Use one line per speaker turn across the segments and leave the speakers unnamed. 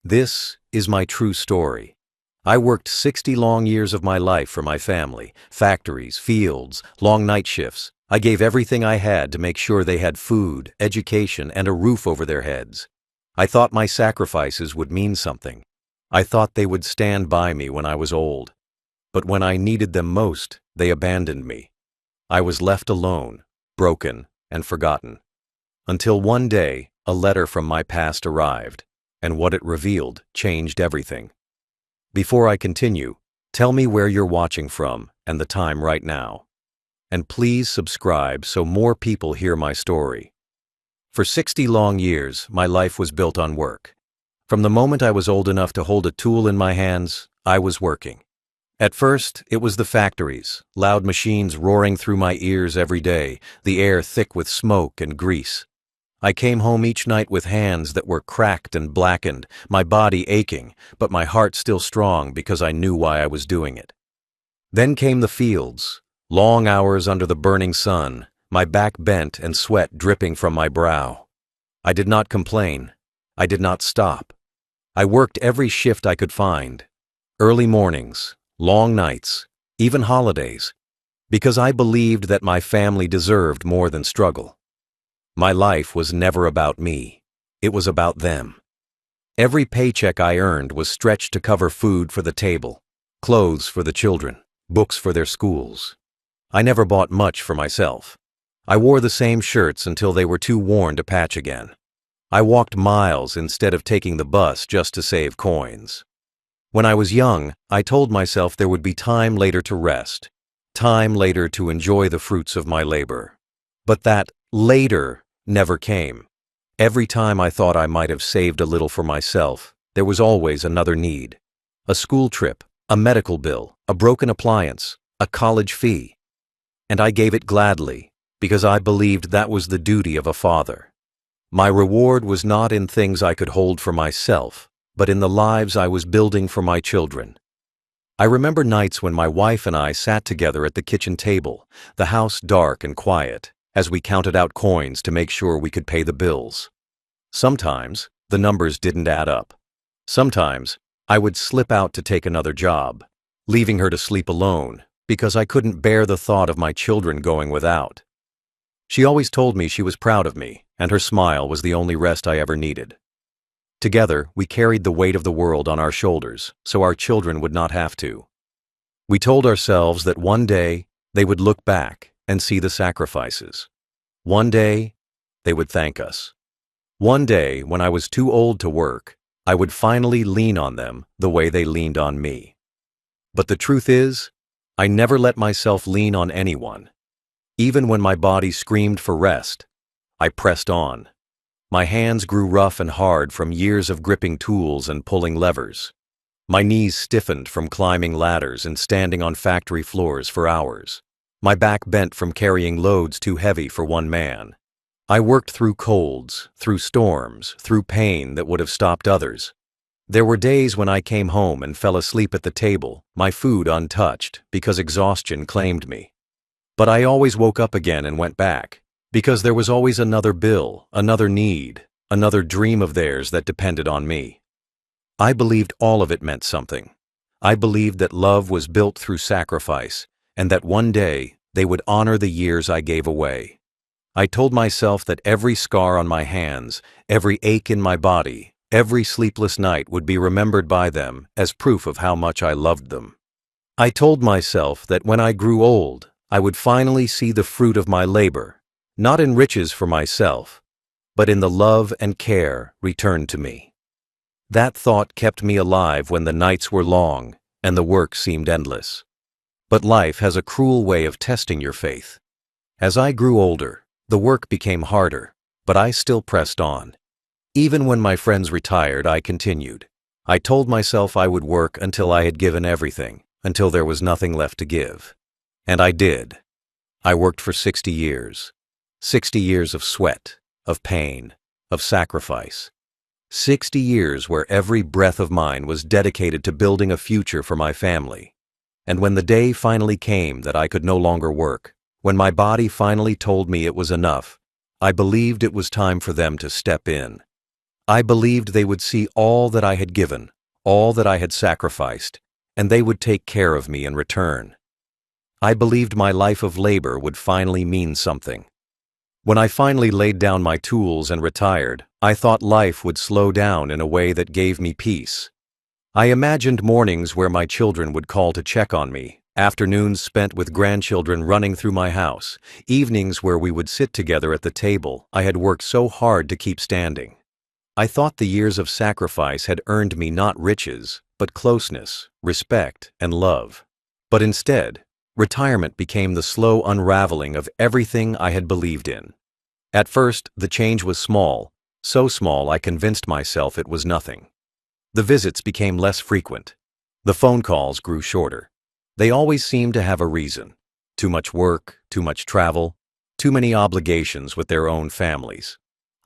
This is my true story. I worked 60 long years of my life for my family, factories, fields, long night shifts. I gave everything I had to make sure they had food, education, and a roof over their heads. I thought my sacrifices would mean something. I thought they would stand by me when I was old. But when I needed them most, they abandoned me. I was left alone, broken, and forgotten. Until one day, a letter from my past arrived, and what it revealed changed everything. Before I continue, tell me where you're watching from and the time right now. And please subscribe so more people hear my story. For 60 long years, my life was built on work. From the moment I was old enough to hold a tool in my hands, I was working. At first, it was the factories, loud machines roaring through my ears every day, the air thick with smoke and grease. I came home each night with hands that were cracked and blackened, my body aching, but my heart still strong because I knew why I was doing it. Then came the fields, long hours under the burning sun, my back bent and sweat dripping from my brow. I did not complain. I did not stop. I worked every shift I could find. Early mornings, long nights, even holidays, because I believed that my family deserved more than struggle. My life was never about me. It was about them. Every paycheck I earned was stretched to cover food for the table, clothes for the children, books for their schools. I never bought much for myself. I wore the same shirts until they were too worn to patch again. I walked miles instead of taking the bus just to save coins. When I was young, I told myself there would be time later to rest, time later to enjoy the fruits of my labor. But that later never came. Every time I thought I might have saved a little for myself, there was always another need. A school trip, a medical bill, a broken appliance, a college fee. And I gave it gladly, because I believed that was the duty of a father. My reward was not in things I could hold for myself, but in the lives I was building for my children. I remember nights when my wife and I sat together at the kitchen table, the house dark and quiet, as we counted out coins to make sure we could pay the bills. Sometimes, the numbers didn't add up. Sometimes, I would slip out to take another job, leaving her to sleep alone, because I couldn't bear the thought of my children going without. She always told me she was proud of me, and her smile was the only rest I ever needed. Together, we carried the weight of the world on our shoulders, so our children would not have to. We told ourselves that one day, they would look back and see the sacrifices. One day, they would thank us. One day, when I was too old to work, I would finally lean on them the way they leaned on me. But the truth is, I never let myself lean on anyone. Even when my body screamed for rest, I pressed on. My hands grew rough and hard from years of gripping tools and pulling levers. My knees stiffened from climbing ladders and standing on factory floors for hours. My back bent from carrying loads too heavy for one man. I worked through colds, through storms, through pain that would have stopped others. There were days when I came home and fell asleep at the table, my food untouched, because exhaustion claimed me. But I always woke up again and went back, because there was always another bill, another need, another dream of theirs that depended on me. I believed all of it meant something. I believed that love was built through sacrifice, and that one day they would honor the years I gave away. I told myself that every scar on my hands, every ache in my body, every sleepless night would be remembered by them as proof of how much I loved them. I told myself that when I grew old, I would finally see the fruit of my labor, not in riches for myself, but in the love and care returned to me. That thought kept me alive when the nights were long and the work seemed endless. But life has a cruel way of testing your faith. As I grew older, the work became harder, but I still pressed on. Even when my friends retired, I continued. I told myself I would work until I had given everything, until there was nothing left to give. And I did. I worked for 60 years. 60 years of sweat, of pain, of sacrifice. 60 years where every breath of mine was dedicated to building a future for my family. And when the day finally came that I could no longer work, when my body finally told me it was enough, I believed it was time for them to step in. I believed they would see all that I had given, all that I had sacrificed, and they would take care of me in return. I believed my life of labor would finally mean something. When I finally laid down my tools and retired, I thought life would slow down in a way that gave me peace. I imagined mornings where my children would call to check on me, afternoons spent with grandchildren running through my house, evenings where we would sit together at the table I had worked so hard to keep standing. I thought the years of sacrifice had earned me not riches, but closeness, respect, and love. But instead, retirement became the slow unraveling of everything I had believed in. At first, the change was small, so small I convinced myself it was nothing. The visits became less frequent. The phone calls grew shorter. They always seemed to have a reason. Too much work, too much travel, too many obligations with their own families.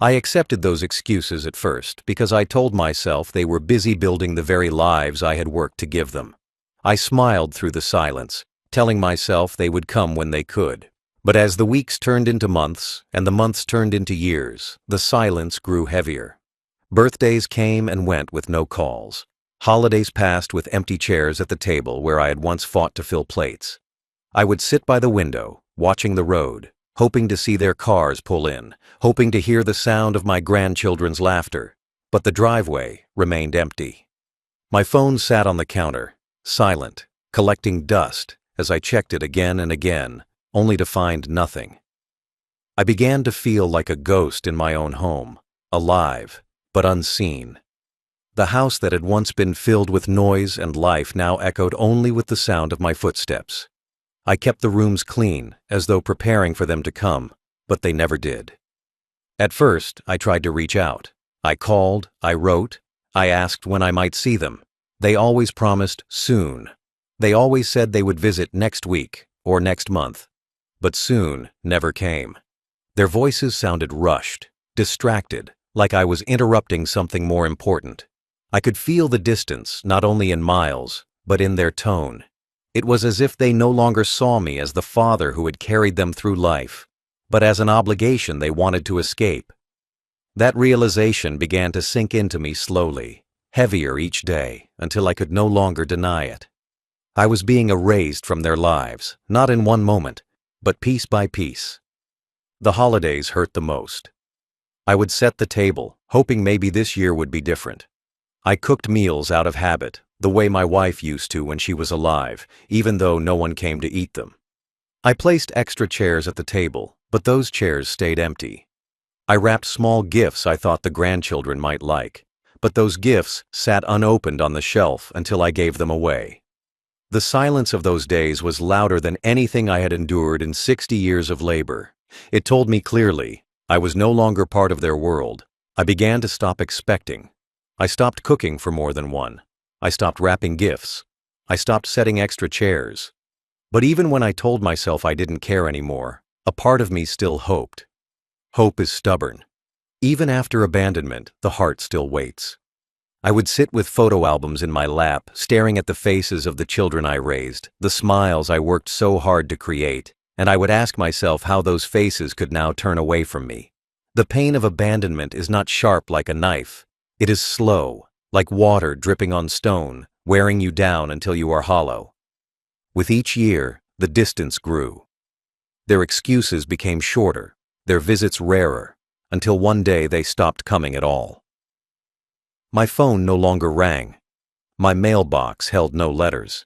I accepted those excuses at first because I told myself they were busy building the very lives I had worked to give them. I smiled through the silence, telling myself they would come when they could. But as the weeks turned into months and the months turned into years, the silence grew heavier. Birthdays came and went with no calls. Holidays passed with empty chairs at the table where I had once fought to fill plates. I would sit by the window, watching the road, hoping to see their cars pull in, hoping to hear the sound of my grandchildren's laughter, but the driveway remained empty. My phone sat on the counter, silent, collecting dust as I checked it again and again, only to find nothing. I began to feel like a ghost in my own home, alive, but unseen. The house that had once been filled with noise and life now echoed only with the sound of my footsteps. I kept the rooms clean, as though preparing for them to come, but they never did. At first, I tried to reach out. I called, I wrote, I asked when I might see them. They always promised soon. They always said they would visit next week or next month, but soon never came. Their voices sounded rushed, distracted, like I was interrupting something more important. I could feel the distance, not only in miles, but in their tone. It was as if they no longer saw me as the father who had carried them through life, but as an obligation they wanted to escape. That realization began to sink into me slowly, heavier each day, until I could no longer deny it. I was being erased from their lives, not in one moment, but piece by piece. The holidays hurt the most. I would set the table, hoping maybe this year would be different. I cooked meals out of habit, the way my wife used to when she was alive, even though no one came to eat them. I placed extra chairs at the table, but those chairs stayed empty. I wrapped small gifts I thought the grandchildren might like, but those gifts sat unopened on the shelf until I gave them away. The silence of those days was louder than anything I had endured in 60 years of labor. It told me clearly, I was no longer part of their world. I began to stop expecting. I stopped cooking for more than one. I stopped wrapping gifts. I stopped setting extra chairs. But even when I told myself I didn't care anymore, a part of me still hoped. Hope is stubborn. Even after abandonment, the heart still waits. I would sit with photo albums in my lap, staring at the faces of the children I raised, the smiles I worked so hard to create, and I would ask myself how those faces could now turn away from me. The pain of abandonment is not sharp like a knife. It is slow, like water dripping on stone, wearing you down until you are hollow. With each year, the distance grew. Their excuses became shorter, their visits rarer, until one day they stopped coming at all. My phone no longer rang. My mailbox held no letters.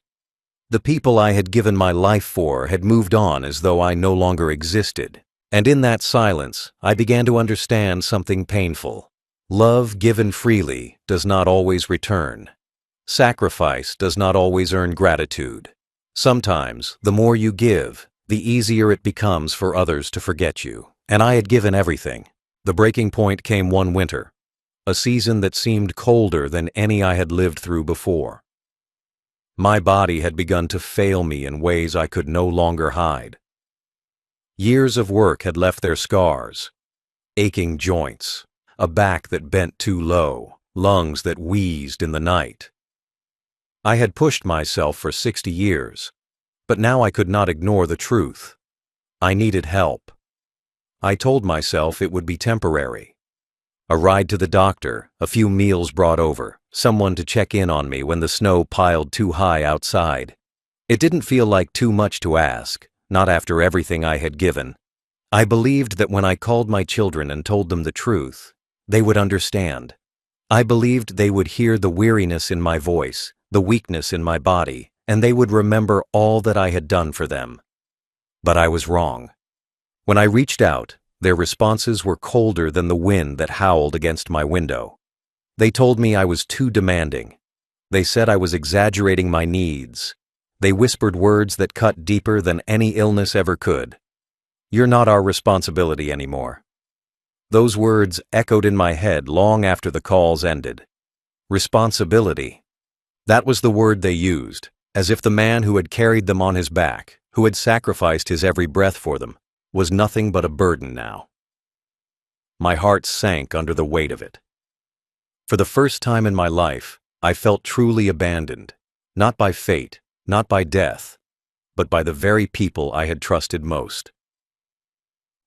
The people I had given my life for had moved on as though I no longer existed, and in that silence, I began to understand something painful. Love given freely does not always return. Sacrifice does not always earn gratitude. Sometimes, the more you give, the easier it becomes for others to forget you. And I had given everything. The breaking point came one winter, a season that seemed colder than any I had lived through before. My body had begun to fail me in ways I could no longer hide. Years of work had left their scars, aching joints, a back that bent too low, lungs that wheezed in the night. I had pushed myself for 60 years, but now I could not ignore the truth. I needed help. I told myself it would be temporary. A ride to the doctor, a few meals brought over, someone to check in on me when the snow piled too high outside. It didn't feel like too much to ask, not after everything I had given. I believed that when I called my children and told them the truth, they would understand. I believed they would hear the weariness in my voice, the weakness in my body, and they would remember all that I had done for them. But I was wrong. When I reached out, their responses were colder than the wind that howled against my window. They told me I was too demanding. They said I was exaggerating my needs. They whispered words that cut deeper than any illness ever could. "You're not our responsibility anymore." Those words echoed in my head long after the calls ended. Responsibility. That was the word they used, as if the man who had carried them on his back, who had sacrificed his every breath for them, was nothing but a burden now. My heart sank under the weight of it. For the first time in my life, I felt truly abandoned, not by fate, not by death, but by the very people I had trusted most.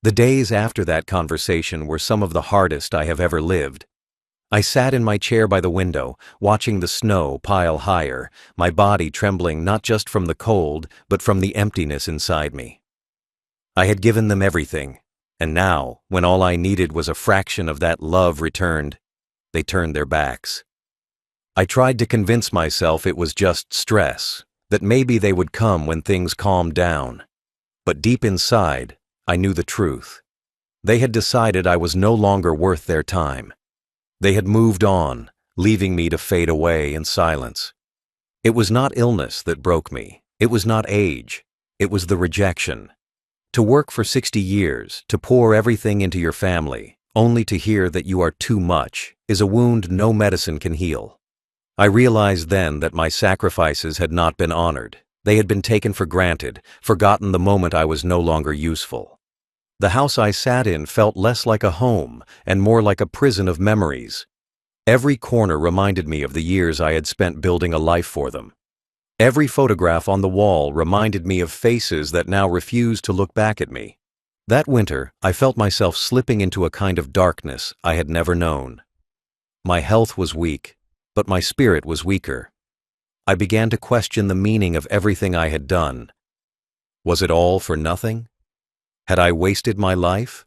The days after that conversation were some of the hardest I have ever lived. I sat in my chair by the window, watching the snow pile higher, my body trembling not just from the cold, but from the emptiness inside me. I had given them everything, and now, when all I needed was a fraction of that love returned, they turned their backs. I tried to convince myself it was just stress, that maybe they would come when things calmed down. But deep inside, I knew the truth. They had decided I was no longer worth their time. They had moved on, leaving me to fade away in silence. It was not illness that broke me. It was not age. It was the rejection. To work for 60 years, to pour everything into your family, only to hear that you are too much, is a wound no medicine can heal. I realized then that my sacrifices had not been honored. They had been taken for granted, forgotten the moment I was no longer useful. The house I sat in felt less like a home and more like a prison of memories. Every corner reminded me of the years I had spent building a life for them. Every photograph on the wall reminded me of faces that now refused to look back at me. That winter, I felt myself slipping into a kind of darkness I had never known. My health was weak, but my spirit was weaker. I began to question the meaning of everything I had done. Was it all for nothing? Had I wasted my life?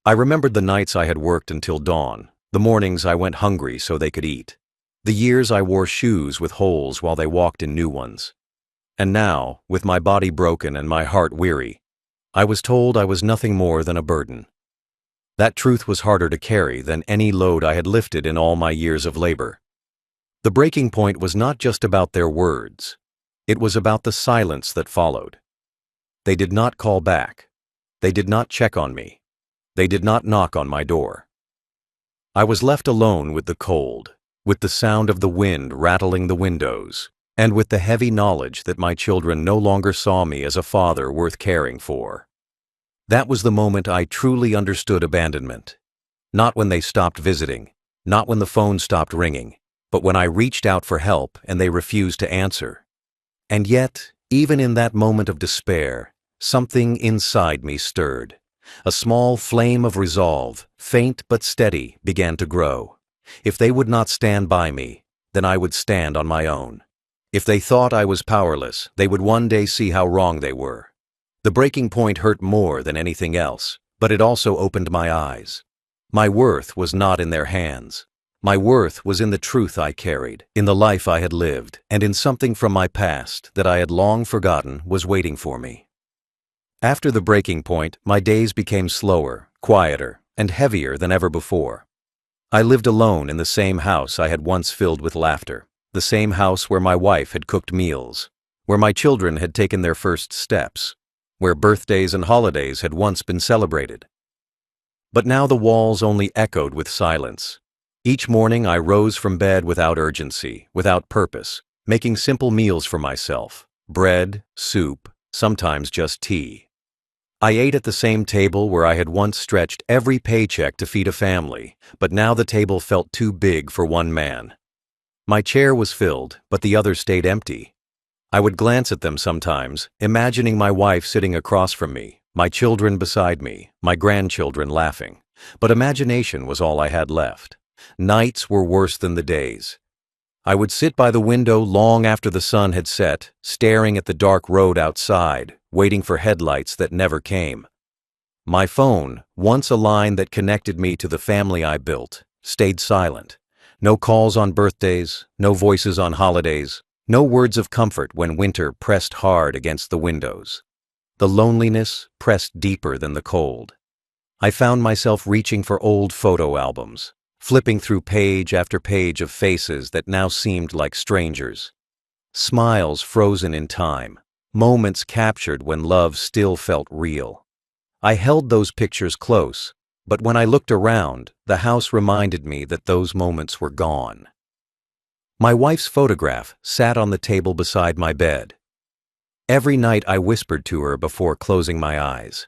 I remembered the nights I had worked until dawn, the mornings I went hungry so they could eat, the years I wore shoes with holes while they walked in new ones. And now, with my body broken and my heart weary, I was told I was nothing more than a burden. That truth was harder to carry than any load I had lifted in all my years of labor. The breaking point was not just about their words. It was about the silence that followed. They did not call back. They did not check on me. They did not knock on my door. I was left alone with the cold, with the sound of the wind rattling the windows, and with the heavy knowledge that my children no longer saw me as a father worth caring for. That was the moment I truly understood abandonment. Not when they stopped visiting, not when the phone stopped ringing, but when I reached out for help and they refused to answer. And yet, even in that moment of despair, something inside me stirred. A small flame of resolve, faint but steady, began to grow. If they would not stand by me, then I would stand on my own. If they thought I was powerless, they would one day see how wrong they were. The breaking point hurt more than anything else, but it also opened my eyes. My worth was not in their hands. My worth was in the truth I carried, in the life I had lived, and in something from my past that I had long forgotten was waiting for me. After the breaking point, my days became slower, quieter, and heavier than ever before. I lived alone in the same house I had once filled with laughter, the same house where my wife had cooked meals, where my children had taken their first steps, where birthdays and holidays had once been celebrated. But now the walls only echoed with silence. Each morning I rose from bed without urgency, without purpose, making simple meals for myself, bread, soup, sometimes just tea. I ate at the same table where I had once stretched every paycheck to feed a family, but now the table felt too big for one man. My chair was filled, but the other stayed empty. I would glance at them sometimes, imagining my wife sitting across from me, my children beside me, my grandchildren laughing, But imagination was all I had left. Nights were worse than the days. I would sit by the window long after the sun had set, staring at the dark road outside, waiting for headlights that never came. My phone, once a line that connected me to the family I built, stayed silent. No calls on birthdays, no voices on holidays, no words of comfort when winter pressed hard against the windows. The loneliness pressed deeper than the cold. I found myself reaching for old photo albums, flipping through page after page of faces that now seemed like strangers. Smiles frozen in time, moments captured when love still felt real. I held those pictures close, but when I looked around, the house reminded me that those moments were gone. My wife's photograph sat on the table beside my bed. Every night I whispered to her before closing my eyes.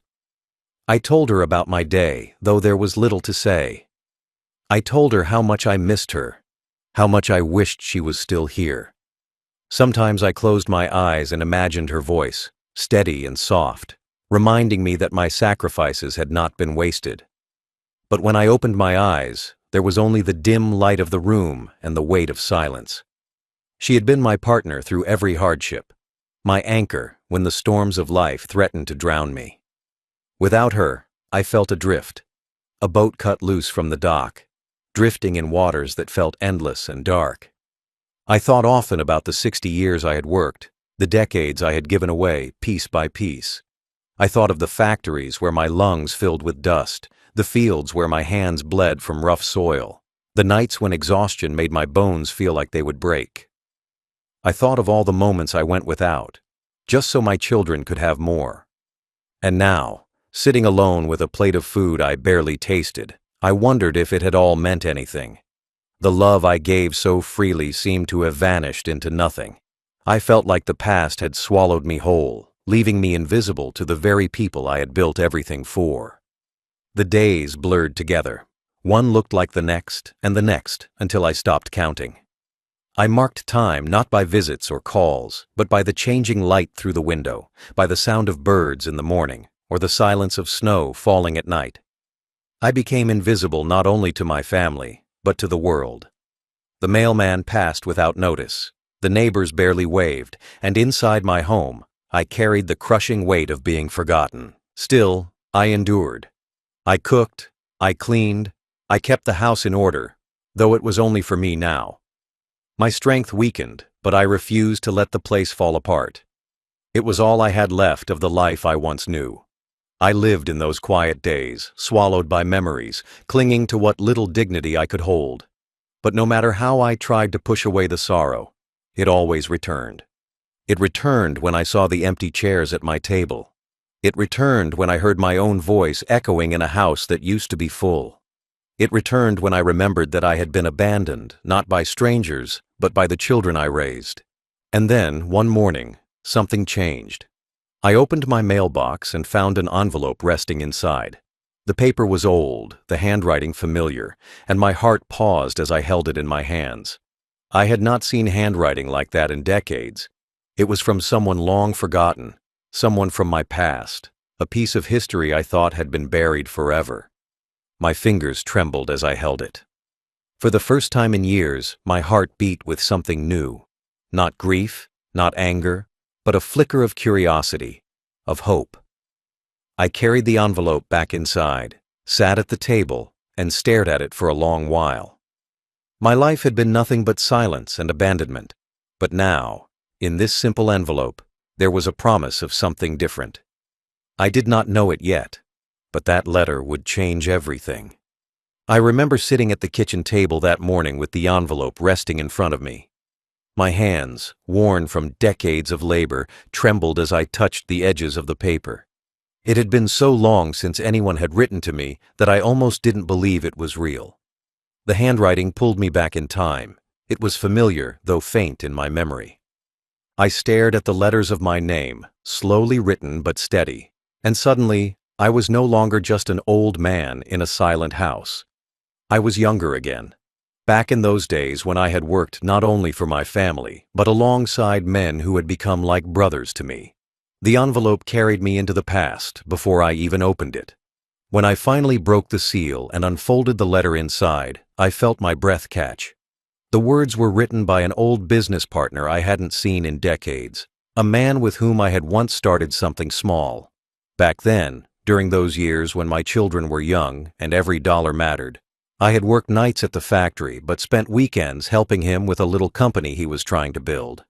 I told her about my day, though there was little to say. I told her how much I missed her, how much I wished she was still here. Sometimes I closed my eyes and imagined her voice, steady and soft, reminding me that my sacrifices had not been wasted. But when I opened my eyes, there was only the dim light of the room and the weight of silence. She had been my partner through every hardship, my anchor when the storms of life threatened to drown me. Without her, I felt adrift, a boat cut loose from the dock, drifting in waters that felt endless and dark. I thought often about the 60 years I had worked, the decades I had given away piece by piece. I thought of the factories where my lungs filled with dust, the fields where my hands bled from rough soil, the nights when exhaustion made my bones feel like they would break. I thought of all the moments I went without, just so my children could have more. And now, sitting alone with a plate of food I barely tasted, I wondered if it had all meant anything. The love I gave so freely seemed to have vanished into nothing. I felt like the past had swallowed me whole, leaving me invisible to the very people I had built everything for. The days blurred together. One looked like the next, and the next, until I stopped counting. I marked time not by visits or calls, but by the changing light through the window, by the sound of birds in the morning, or the silence of snow falling at night. I became invisible not only to my family, but to the world. The mailman passed without notice, the neighbors barely waved, and inside my home, I carried the crushing weight of being forgotten. Still, I endured. I cooked, I cleaned, I kept the house in order, though it was only for me now. My strength weakened, but I refused to let the place fall apart. It was all I had left of the life I once knew. I lived in those quiet days, swallowed by memories, clinging to what little dignity I could hold. But no matter how I tried to push away the sorrow, it always returned. It returned when I saw the empty chairs at my table. It returned when I heard my own voice echoing in a house that used to be full. It returned when I remembered that I had been abandoned, not by strangers, but by the children I raised. And then, one morning, something changed. I opened my mailbox and found an envelope resting inside. The paper was old, the handwriting familiar, and my heart paused as I held it in my hands. I had not seen handwriting like that in decades. It was from someone long forgotten, someone from my past, a piece of history I thought had been buried forever. My fingers trembled as I held it. For the first time in years, my heart beat with something new. Not grief, not anger, but a flicker of curiosity, of hope. I carried the envelope back inside, sat at the table, and stared at it for a long while. My life had been nothing but silence and abandonment, but now, in this simple envelope, there was a promise of something different. I did not know it yet, but that letter would change everything. I remember sitting at the kitchen table that morning with the envelope resting in front of me. My hands, worn from decades of labor, trembled as I touched the edges of the paper. It had been so long since anyone had written to me that I almost didn't believe it was real. The handwriting pulled me back in time. It was familiar, though faint in my memory. I stared at the letters of my name, slowly written but steady, and suddenly I was no longer just an old man in a silent house. I was younger again, back in those days when I had worked not only for my family, but alongside men who had become like brothers to me. The envelope carried me into the past before I even opened it. When I finally broke the seal and unfolded the letter inside, I felt my breath catch. The words were written by an old business partner I hadn't seen in decades, a man with whom I had once started something small. Back then, during those years when my children were young and every dollar mattered, I had worked nights at the factory but spent weekends helping him with a little company he was trying to build.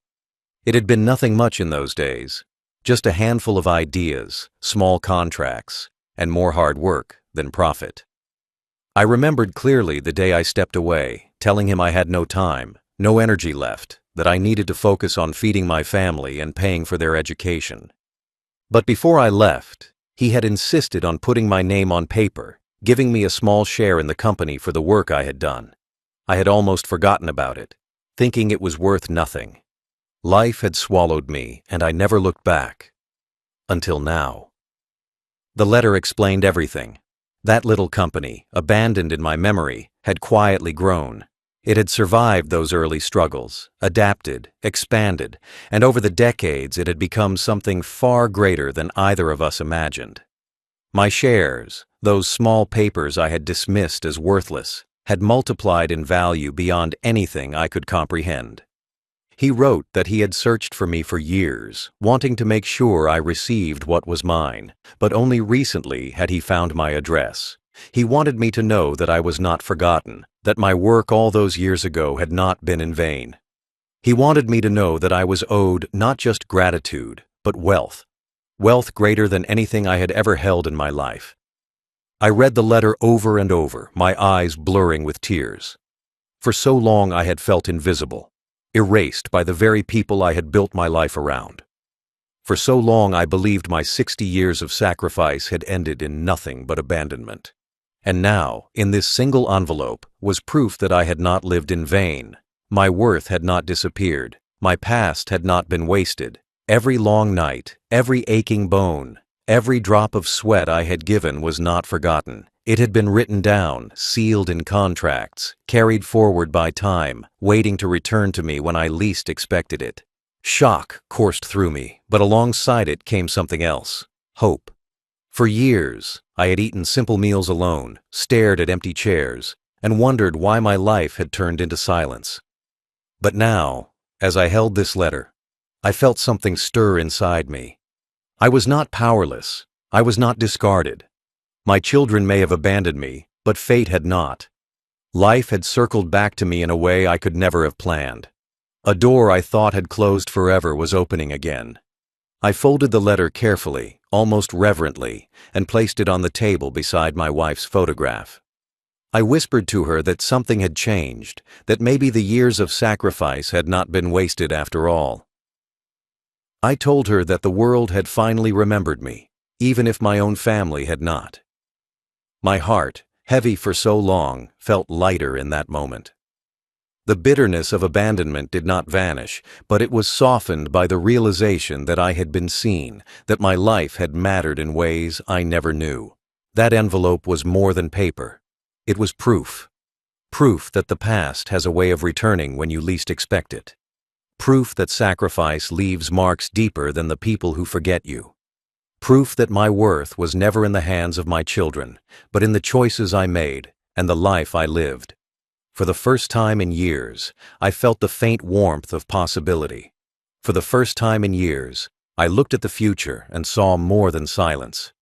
It had been nothing much in those days, just a handful of ideas, small contracts, and more hard work than profit. I remembered clearly the day I stepped away, telling him I had no time, no energy left, that I needed to focus on feeding my family and paying for their education. But before I left, he had insisted on putting my name on paper, giving me a small share in the company for the work I had done. I had almost forgotten about it, thinking it was worth nothing. Life had swallowed me, and I never looked back. Until now. The letter explained everything. That little company, abandoned in my memory, had quietly grown. It had survived those early struggles, adapted, expanded, and over the decades it had become something far greater than either of us imagined. My shares, those small papers I had dismissed as worthless, had multiplied in value beyond anything I could comprehend. He wrote that he had searched for me for years, wanting to make sure I received what was mine, but only recently had he found my address. He wanted me to know that I was not forgotten, that my work all those years ago had not been in vain. He wanted me to know that I was owed not just gratitude, but wealth. Wealth greater than anything I had ever held in my life. I read the letter over and over, my eyes blurring with tears. For so long I had felt invisible, erased by the very people I had built my life around. For so long I believed my 60 years of sacrifice had ended in nothing but abandonment. And now, in this single envelope, was proof that I had not lived in vain. My worth had not disappeared. My past had not been wasted. Every long night, every aching bone, every drop of sweat I had given was not forgotten. It had been written down, sealed in contracts, carried forward by time, waiting to return to me when I least expected it. Shock coursed through me, but alongside it came something else: hope. For years, I had eaten simple meals alone, stared at empty chairs, and wondered why my life had turned into silence. But now, as I held this letter, I felt something stir inside me. I was not powerless. I was not discarded. My children may have abandoned me, but fate had not. Life had circled back to me in a way I could never have planned. A door I thought had closed forever was opening again. I folded the letter carefully, almost reverently, and placed it on the table beside my wife's photograph. I whispered to her that something had changed, that maybe the years of sacrifice had not been wasted after all. I told her that the world had finally remembered me, even if my own family had not. My heart, heavy for so long, felt lighter in that moment. The bitterness of abandonment did not vanish, but it was softened by the realization that I had been seen, that my life had mattered in ways I never knew. That envelope was more than paper. It was proof. Proof that the past has a way of returning when you least expect it. Proof that sacrifice leaves marks deeper than the people who forget you. Proof that my worth was never in the hands of my children, but in the choices I made and the life I lived. For the first time in years, I felt the faint warmth of possibility. For the first time in years, I looked at the future and saw more than silence.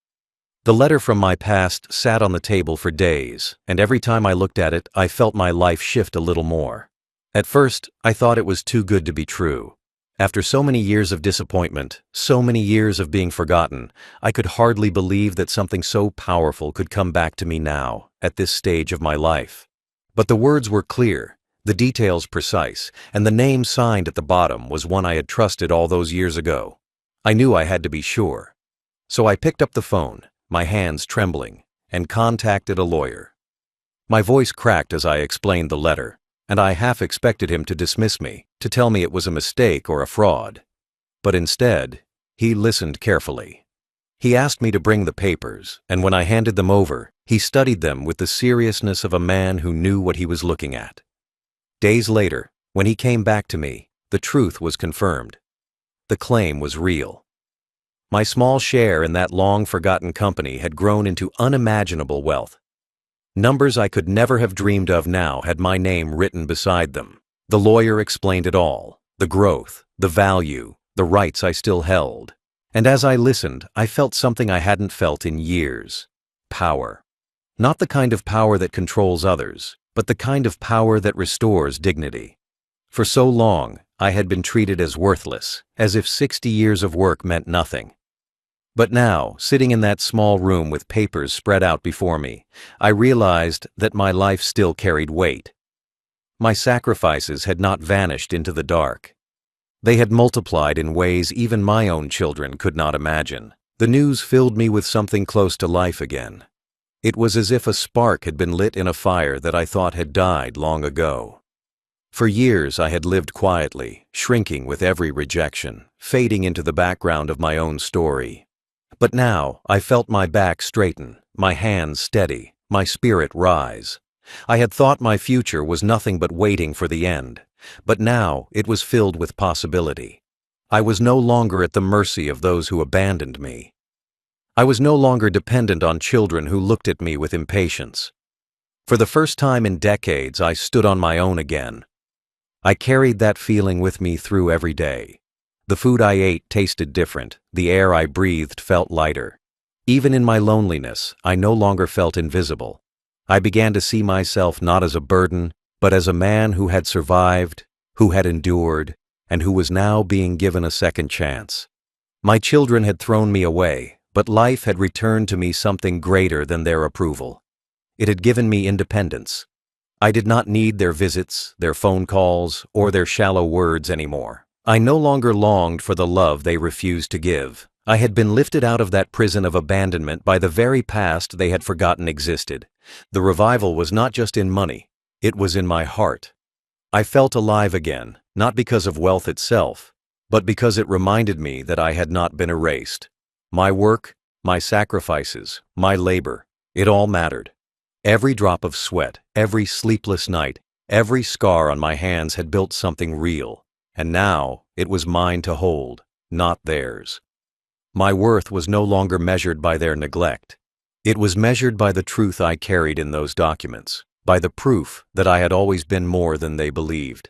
The letter from my past sat on the table for days, and every time I looked at it, I felt my life shift a little more. At first, I thought it was too good to be true. After so many years of disappointment, so many years of being forgotten, I could hardly believe that something so powerful could come back to me now, at this stage of my life. But the words were clear, the details precise, and the name signed at the bottom was one I had trusted all those years ago. I knew I had to be sure. So I picked up the phone, my hands trembling, and contacted a lawyer. My voice cracked as I explained the letter, and I half expected him to dismiss me, to tell me it was a mistake or a fraud. But instead, he listened carefully. He asked me to bring the papers, and when I handed them over, he studied them with the seriousness of a man who knew what he was looking at. Days later, when he came back to me, the truth was confirmed. The claim was real. My small share in that long-forgotten company had grown into unimaginable wealth. Numbers I could never have dreamed of now had my name written beside them. The lawyer explained it all: the growth, the value, the rights I still held. And as I listened, I felt something I hadn't felt in years: power. Not the kind of power that controls others, but the kind of power that restores dignity. For so long, I had been treated as worthless, as if 60 years of work meant nothing. But now, sitting in that small room with papers spread out before me, I realized that my life still carried weight. My sacrifices had not vanished into the dark. They had multiplied in ways even my own children could not imagine. The news filled me with something close to life again. It was as if a spark had been lit in a fire that I thought had died long ago. For years I had lived quietly, shrinking with every rejection, fading into the background of my own story. But now I felt my back straighten, my hands steady, my spirit rise. I had thought my future was nothing but waiting for the end, but now it was filled with possibility. I was no longer at the mercy of those who abandoned me. I was no longer dependent on children who looked at me with impatience. For the first time in decades, I stood on my own again. I carried that feeling with me through every day. The food I ate tasted different, the air I breathed felt lighter. Even in my loneliness, I no longer felt invisible. I began to see myself not as a burden, but as a man who had survived, who had endured, and who was now being given a second chance. My children had thrown me away, but life had returned to me something greater than their approval. It had given me independence. I did not need their visits, their phone calls, or their shallow words anymore. I no longer longed for the love they refused to give. I had been lifted out of that prison of abandonment by the very past they had forgotten existed. The revival was not just in money, it was in my heart. I felt alive again, not because of wealth itself, but because it reminded me that I had not been erased. My work, my sacrifices, my labor, it all mattered. Every drop of sweat, every sleepless night, every scar on my hands had built something real, and now it was mine to hold, not theirs. My worth was no longer measured by their neglect. It was measured by the truth I carried in those documents, by the proof that I had always been more than they believed.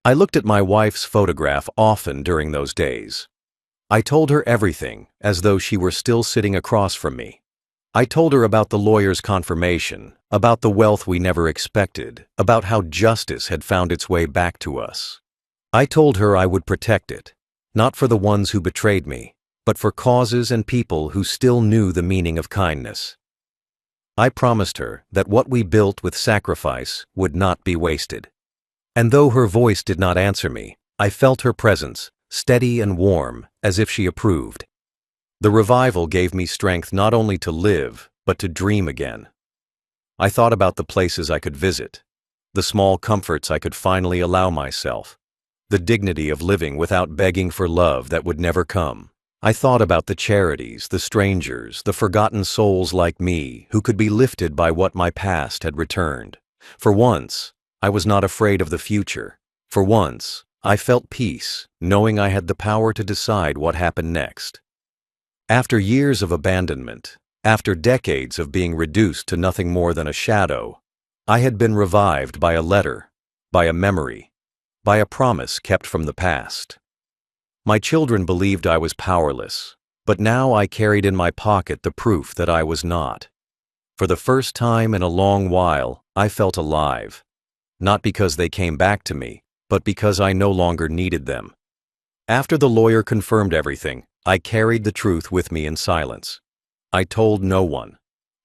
I looked at my wife's photograph often during those days. I told her everything, as though she were still sitting across from me. I told her about the lawyer's confirmation, about the wealth we never expected, about how justice had found its way back to us. I told her I would protect it, not for the ones who betrayed me, but for causes and people who still knew the meaning of kindness. I promised her that what we built with sacrifice would not be wasted. And though her voice did not answer me, I felt her presence, steady and warm, as if she approved. The revival gave me strength not only to live, but to dream again. I thought about the places I could visit, the small comforts I could finally allow myself, the dignity of living without begging for love that would never come. I thought about the charities, the strangers, the forgotten souls like me who could be lifted by what my past had returned. For once, I was not afraid of the future. For once, I felt peace, knowing I had the power to decide what happened next. After years of abandonment, after decades of being reduced to nothing more than a shadow, I had been revived by a letter, by a memory, by a promise kept from the past. My children believed I was powerless, but now I carried in my pocket the proof that I was not. For the first time in a long while, I felt alive, not because they came back to me, but because I no longer needed them. After the lawyer confirmed everything, I carried the truth with me in silence. I told no one.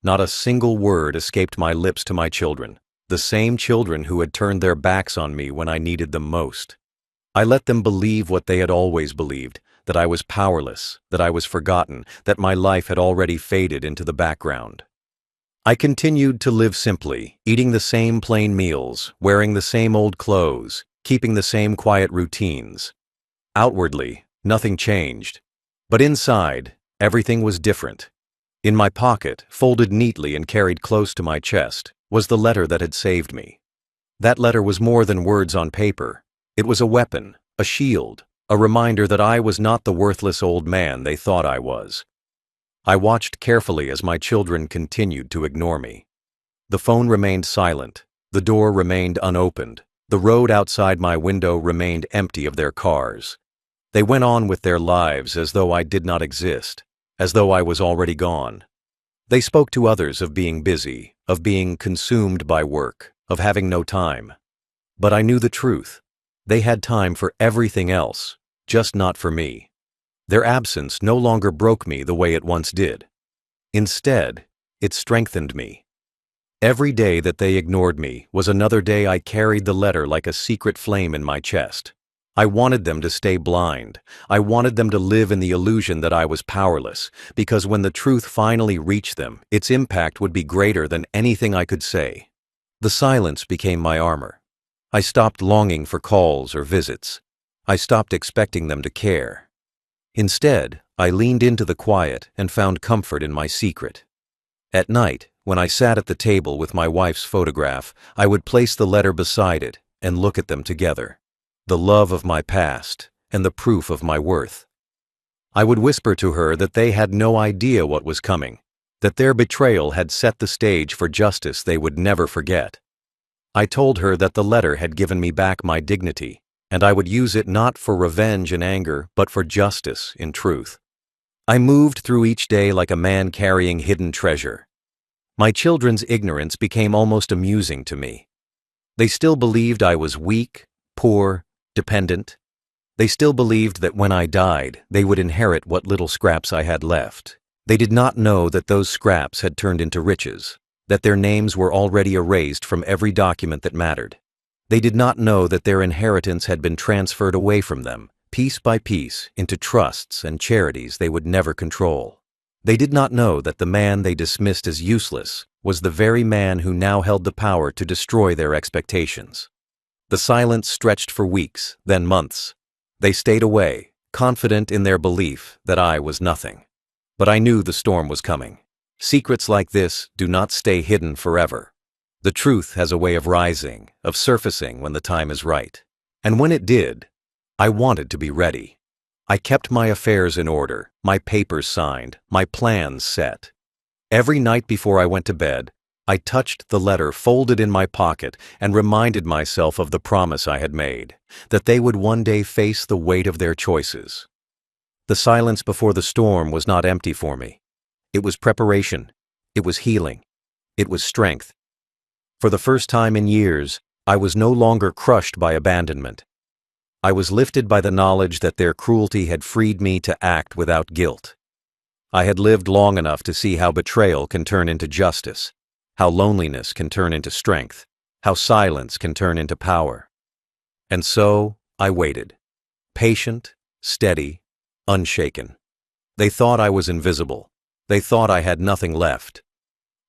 Not a single word escaped my lips to my children, the same children who had turned their backs on me when I needed them most. I let them believe what they had always believed, that I was powerless, that I was forgotten, that my life had already faded into the background. I continued to live simply, eating the same plain meals, wearing the same old clothes, keeping the same quiet routines. Outwardly, nothing changed, but inside, everything was different. In my pocket, folded neatly and carried close to my chest, was the letter that had saved me. That letter was more than words on paper. It was a weapon, a shield, a reminder that I was not the worthless old man they thought I was. I watched carefully as my children continued to ignore me. The phone remained silent, the door remained unopened, the road outside my window remained empty of their cars. They went on with their lives as though I did not exist, as though I was already gone. They spoke to others of being busy, of being consumed by work, of having no time. But I knew the truth. They had time for everything else, just not for me. Their absence no longer broke me the way it once did. Instead, it strengthened me. Every day that they ignored me was another day I carried the letter like a secret flame in my chest. I wanted them to stay blind. I wanted them to live in the illusion that I was powerless, because when the truth finally reached them, its impact would be greater than anything I could say. The silence became my armor. I stopped longing for calls or visits. I stopped expecting them to care. Instead, I leaned into the quiet and found comfort in my secret. At night, when I sat at the table with my wife's photograph, I would place the letter beside it and look at them together. The love of my past and the proof of my worth. I would whisper to her that they had no idea what was coming, that their betrayal had set the stage for justice they would never forget. I told her that the letter had given me back my dignity, and I would use it not for revenge and anger, but for justice in truth. I moved through each day like a man carrying hidden treasure. My children's ignorance became almost amusing to me. They still believed I was weak, poor, dependent. They still believed that when I died, they would inherit what little scraps I had left. They did not know that those scraps had turned into riches, that their names were already erased from every document that mattered. They did not know that their inheritance had been transferred away from them, piece by piece, into trusts and charities they would never control. They did not know that the man they dismissed as useless was the very man who now held the power to destroy their expectations. The silence stretched for weeks, then months. They stayed away, confident in their belief that I was nothing. But I knew the storm was coming. Secrets like this do not stay hidden forever. The truth has a way of rising, of surfacing when the time is right. And when it did, I wanted to be ready. I kept my affairs in order, my papers signed, my plans set. Every night before I went to bed, I touched the letter folded in my pocket and reminded myself of the promise I had made, that they would one day face the weight of their choices. The silence before the storm was not empty for me. It was preparation. It was healing. It was strength. For the first time in years, I was no longer crushed by abandonment. I was lifted by the knowledge that their cruelty had freed me to act without guilt. I had lived long enough to see how betrayal can turn into justice, how loneliness can turn into strength, how silence can turn into power. And so I waited, patient, steady, unshaken. They thought I was invisible. They thought I had nothing left.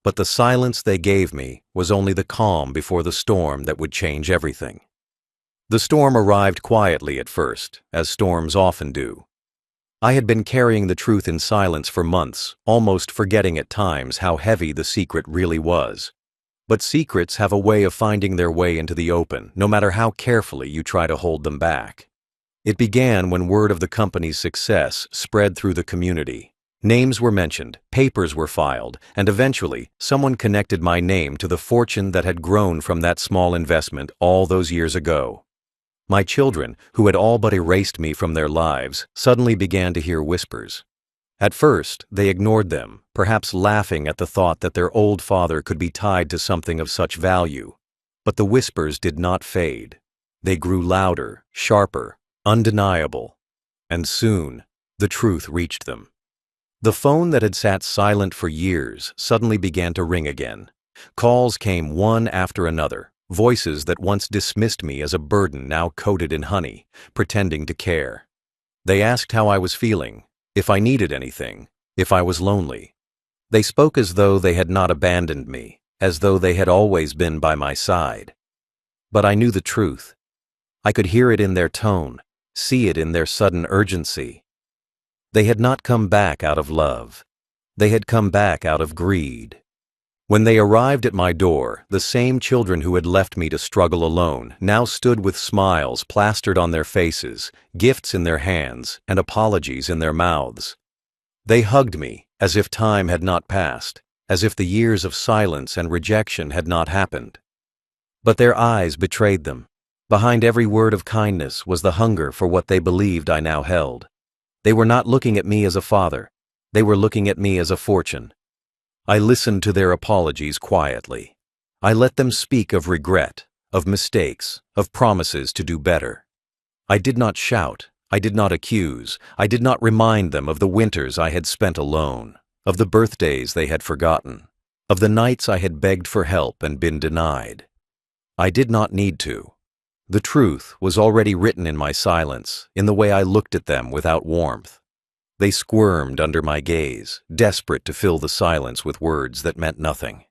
But the silence they gave me was only the calm before the storm that would change everything. The storm arrived quietly at first, as storms often do. I had been carrying the truth in silence for months, almost forgetting at times how heavy the secret really was. But secrets have a way of finding their way into the open, no matter how carefully you try to hold them back. It began when word of the company's success spread through the community. Names were mentioned, papers were filed, and eventually someone connected my name to the fortune that had grown from that small investment all those years ago. My children, who had all but erased me from their lives, suddenly began to hear whispers. At first, they ignored them, perhaps laughing at the thought that their old father could be tied to something of such value. But the whispers did not fade. They grew louder, sharper, undeniable. And soon, the truth reached them. The phone that had sat silent for years suddenly began to ring again. Calls came one after another. Voices that once dismissed me as a burden now coated in honey, pretending to care. They asked how I was feeling, if I needed anything, if I was lonely. They spoke as though they had not abandoned me, as though they had always been by my side. But I knew the truth. I could hear it in their tone, see it in their sudden urgency. They had not come back out of love. They had come back out of greed. When they arrived at my door, the same children who had left me to struggle alone now stood with smiles plastered on their faces, gifts in their hands, and apologies in their mouths. They hugged me as if time had not passed, as if the years of silence and rejection had not happened. But their eyes betrayed them. Behind every word of kindness was the hunger for what they believed I now held. They were not looking at me as a father. They were looking at me as a fortune. I listened to their apologies quietly. I let them speak of regret, of mistakes, of promises to do better. I did not shout. I did not accuse. I did not remind them of the winters I had spent alone, of the birthdays they had forgotten, of the nights I had begged for help and been denied. I did not need to. The truth was already written in my silence, in the way I looked at them without warmth. They squirmed under my gaze, desperate to fill the silence with words that meant nothing.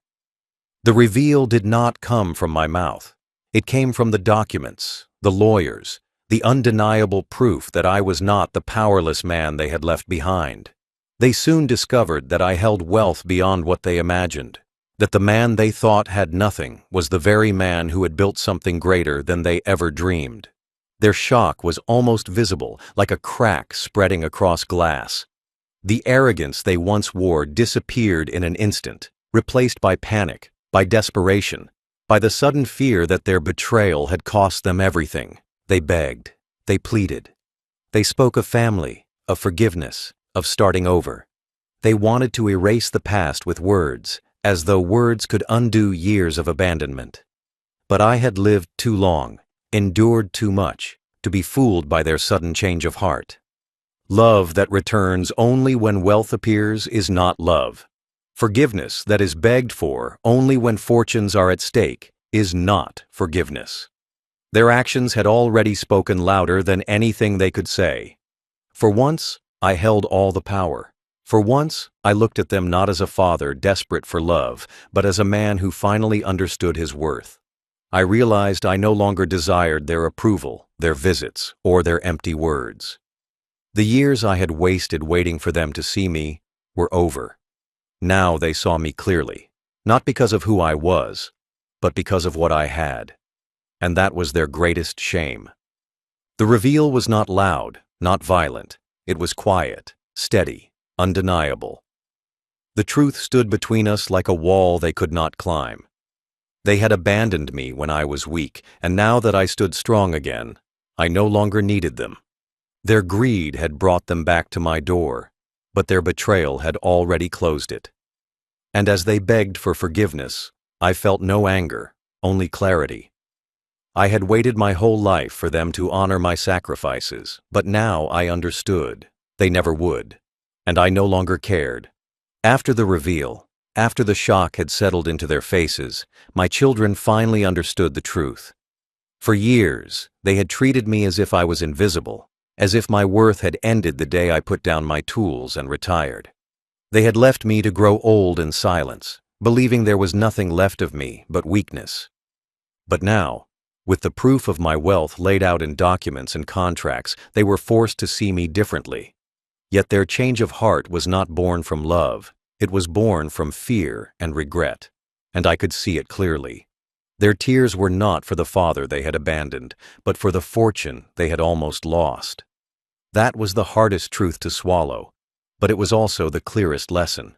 The reveal did not come from my mouth. It came from the documents, the lawyers, the undeniable proof that I was not the powerless man they had left behind. They soon discovered that I held wealth beyond what they imagined, that the man they thought had nothing was the very man who had built something greater than they ever dreamed. Their shock was almost visible, like a crack spreading across glass. The arrogance they once wore disappeared in an instant, replaced by panic, by desperation, by the sudden fear that their betrayal had cost them everything. They begged, they pleaded. They spoke of family, of forgiveness, of starting over. They wanted to erase the past with words, as though words could undo years of abandonment. But I had lived too long, endured too much, to be fooled by their sudden change of heart. Love that returns only when wealth appears is not love. Forgiveness that is begged for only when fortunes are at stake is not forgiveness. Their actions had already spoken louder than anything they could say. For once, I held all the power. For once, I looked at them not as a father desperate for love, but as a man who finally understood his worth. I realized I no longer desired their approval, their visits, or their empty words. The years I had wasted waiting for them to see me were over. Now they saw me clearly, not because of who I was, but because of what I had. And that was their greatest shame. The reveal was not loud, not violent. It was quiet, steady, undeniable. The truth stood between us like a wall they could not climb. They had abandoned me when I was weak, and now that I stood strong again, I no longer needed them. Their greed had brought them back to my door, but their betrayal had already closed it. And as they begged for forgiveness, I felt no anger, only clarity. I had waited my whole life for them to honor my sacrifices, but now I understood. They never would, and I no longer cared. After the reveal, after the shock had settled into their faces, my children finally understood the truth. For years, they had treated me as if I was invisible, as if my worth had ended the day I put down my tools and retired. They had left me to grow old in silence, believing there was nothing left of me but weakness. But now, with the proof of my wealth laid out in documents and contracts, they were forced to see me differently. Yet their change of heart was not born from love. It was born from fear and regret, and I could see it clearly. Their tears were not for the father they had abandoned, but for the fortune they had almost lost. That was the hardest truth to swallow, but it was also the clearest lesson.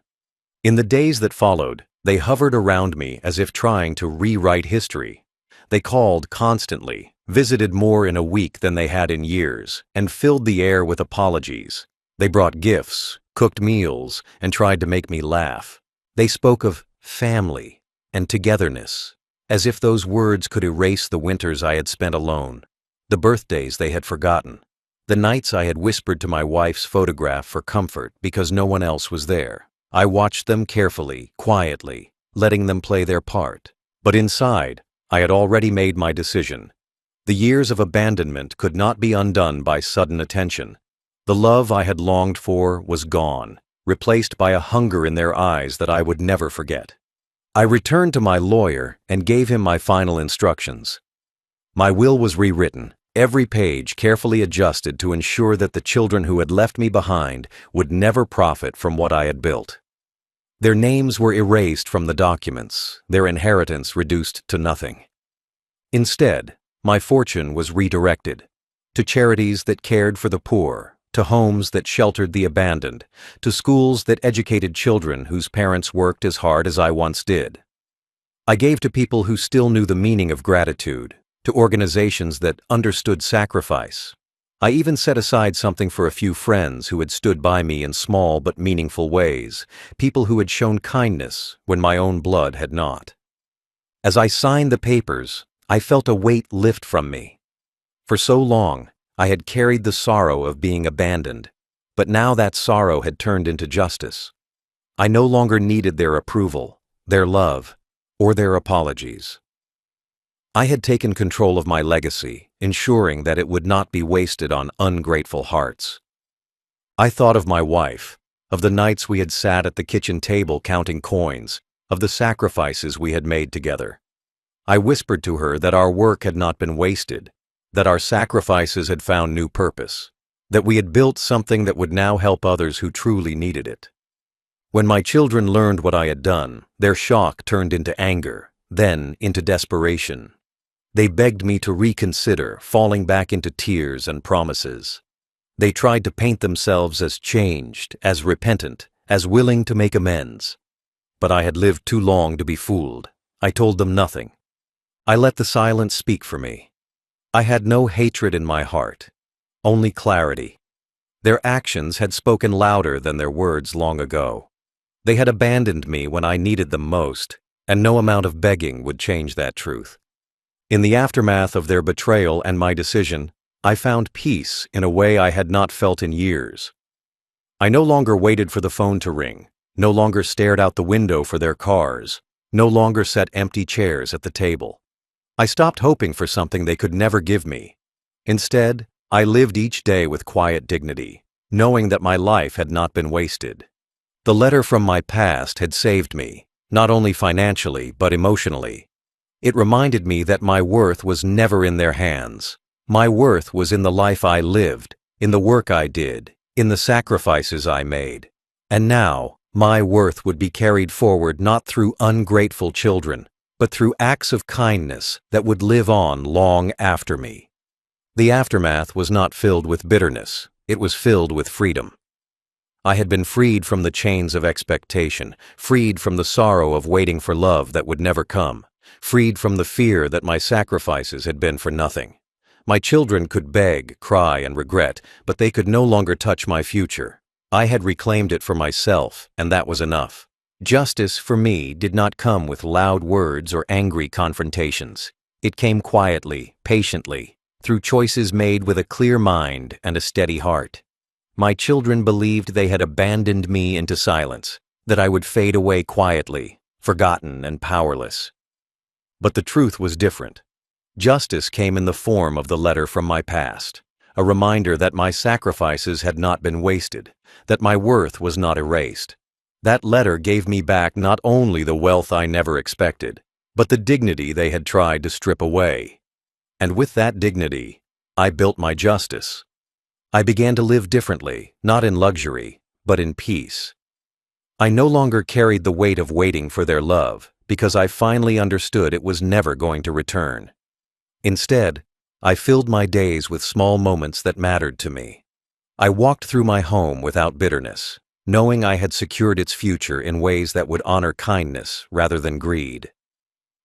In the days that followed, they hovered around me as if trying to rewrite history. They called constantly, visited more in a week than they had in years, and filled the air with apologies. They brought gifts, cooked meals, and tried to make me laugh. They spoke of family and togetherness, as if those words could erase the winters I had spent alone, the birthdays they had forgotten, the nights I had whispered to my wife's photograph for comfort because no one else was there. I watched them carefully, quietly, letting them play their part. But inside, I had already made my decision. The years of abandonment could not be undone by sudden attention. The love I had longed for was gone, replaced by a hunger in their eyes that I would never forget. I returned to my lawyer and gave him my final instructions. My will was rewritten, every page carefully adjusted to ensure that the children who had left me behind would never profit from what I had built. Their names were erased from the documents, their inheritance reduced to nothing. Instead, my fortune was redirected to charities that cared for the poor, to homes that sheltered the abandoned, to schools that educated children whose parents worked as hard as I once did. I gave to people who still knew the meaning of gratitude, to organizations that understood sacrifice. I even set aside something for a few friends who had stood by me in small but meaningful ways, people who had shown kindness when my own blood had not. As I signed the papers, I felt a weight lift from me. For so long, I had carried the sorrow of being abandoned, but now that sorrow had turned into justice. I no longer needed their approval, their love, or their apologies. I had taken control of my legacy, ensuring that it would not be wasted on ungrateful hearts. I thought of my wife, of the nights we had sat at the kitchen table counting coins, of the sacrifices we had made together. I whispered to her that our work had not been wasted, that our sacrifices had found new purpose, that we had built something that would now help others who truly needed it. When my children learned what I had done, their shock turned into anger, then into desperation. They begged me to reconsider, falling back into tears and promises. They tried to paint themselves as changed, as repentant, as willing to make amends. But I had lived too long to be fooled. I told them nothing. I let the silence speak for me. I had no hatred in my heart, only clarity. Their actions had spoken louder than their words long ago. They had abandoned me when I needed them most, and no amount of begging would change that truth. In the aftermath of their betrayal and my decision, I found peace in a way I had not felt in years. I no longer waited for the phone to ring, no longer stared out the window for their cars, no longer sat empty chairs at the table. I stopped hoping for something they could never give me. Instead, I lived each day with quiet dignity, knowing that my life had not been wasted. The letter from my past had saved me, not only financially but emotionally. It reminded me that my worth was never in their hands. My worth was in the life I lived, in the work I did, in the sacrifices I made. And now, my worth would be carried forward not through ungrateful children, but through acts of kindness that would live on long after me. The aftermath was not filled with bitterness, it was filled with freedom. I had been freed from the chains of expectation, freed from the sorrow of waiting for love that would never come, freed from the fear that my sacrifices had been for nothing. My children could beg, cry, and regret, but they could no longer touch my future. I had reclaimed it for myself, and that was enough. Justice, for me, did not come with loud words or angry confrontations. It came quietly, patiently, through choices made with a clear mind and a steady heart. My children believed they had abandoned me into silence, that I would fade away quietly, forgotten and powerless. But the truth was different. Justice came in the form of the letter from my past, a reminder that my sacrifices had not been wasted, that my worth was not erased. That letter gave me back not only the wealth I never expected, but the dignity they had tried to strip away. And with that dignity, I built my justice. I began to live differently, not in luxury, but in peace. I no longer carried the weight of waiting for their love, because I finally understood it was never going to return. Instead, I filled my days with small moments that mattered to me. I walked through my home without bitterness, knowing I had secured its future in ways that would honor kindness rather than greed.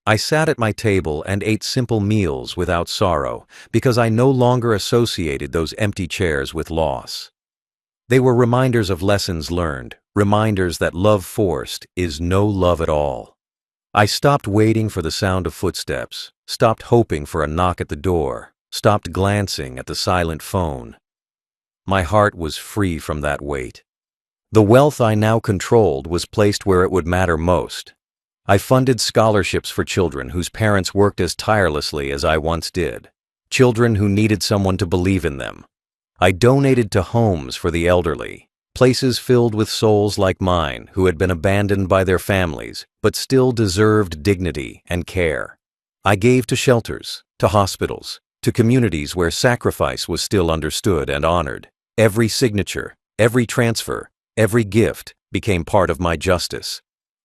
I sat at my table and ate simple meals without sorrow, because I no longer associated those empty chairs with loss. They were reminders of lessons learned, reminders that love forced is no love at all. I stopped waiting for the sound of footsteps, stopped hoping for a knock at the door, stopped glancing at the silent phone. My heart was free from that weight. The wealth I now controlled was placed where it would matter most. I funded scholarships for children whose parents worked as tirelessly as I once did, children who needed someone to believe in them. I donated to homes for the elderly, places filled with souls like mine who had been abandoned by their families but still deserved dignity and care. I gave to shelters, to hospitals, to communities where sacrifice was still understood and honored. Every signature, every transfer, every gift became part of my justice,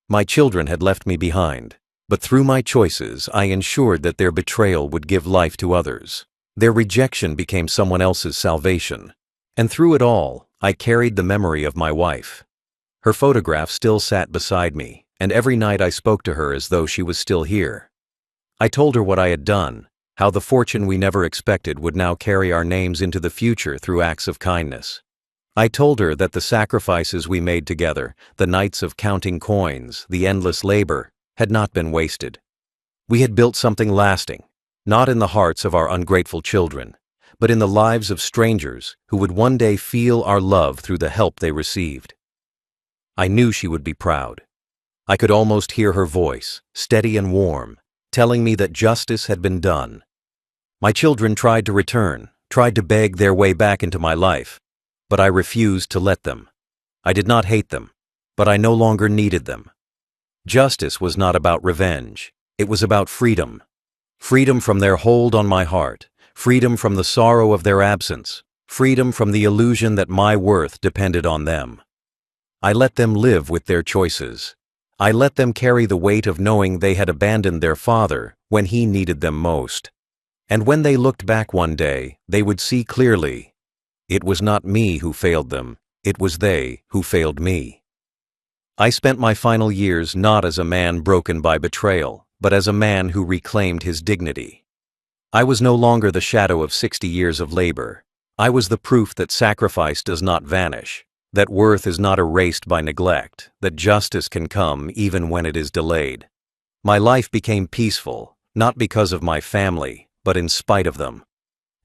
My children had left me behind, but through my choices I ensured that their betrayal would give life to others. Their rejection became someone else's salvation. And through it all, I carried the memory of my wife. Her photograph still sat beside me, and every night I spoke to her as though she was still here. I told her what I had done, how the fortune we never expected would now carry our names into the future through acts of kindness. I told her that the sacrifices we made together, the nights of counting coins, the endless labor, had not been wasted. We had built something lasting, not in the hearts of our ungrateful children, but in the lives of strangers who would one day feel our love through the help they received. I knew she would be proud. I could almost hear her voice, steady and warm, telling me that justice had been done. My children tried to return, tried to beg their way back into my life, but I refused to let them. I did not hate them, but I no longer needed them. Justice was not about revenge. It was about freedom. Freedom from their hold on my heart, freedom from the sorrow of their absence, freedom from the illusion that my worth depended on them. I let them live with their choices. I let them carry the weight of knowing they had abandoned their father when he needed them most. And when they looked back one day, they would see clearly, it was not me who failed them, it was they who failed me. I spent my final years not as a man broken by betrayal, but as a man who reclaimed his dignity. I was no longer the shadow of 60 years of labor. I was the proof that sacrifice does not vanish, that worth is not erased by neglect, that justice can come even when it is delayed. My life became peaceful, not because of my family, but in spite of them.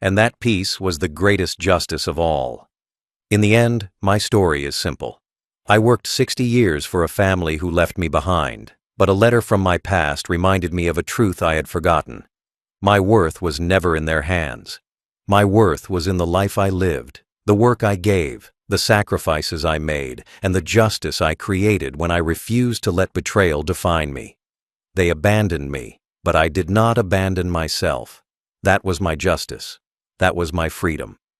And that peace was the greatest justice of all. In the end, my story is simple. I worked 60 years for a family who left me behind, but a letter from my past reminded me of a truth I had forgotten. My worth was never in their hands. My worth was in the life I lived, the work I gave, the sacrifices I made, and the justice I created when I refused to let betrayal define me. They abandoned me, but I did not abandon myself. That was my justice. That was my freedom.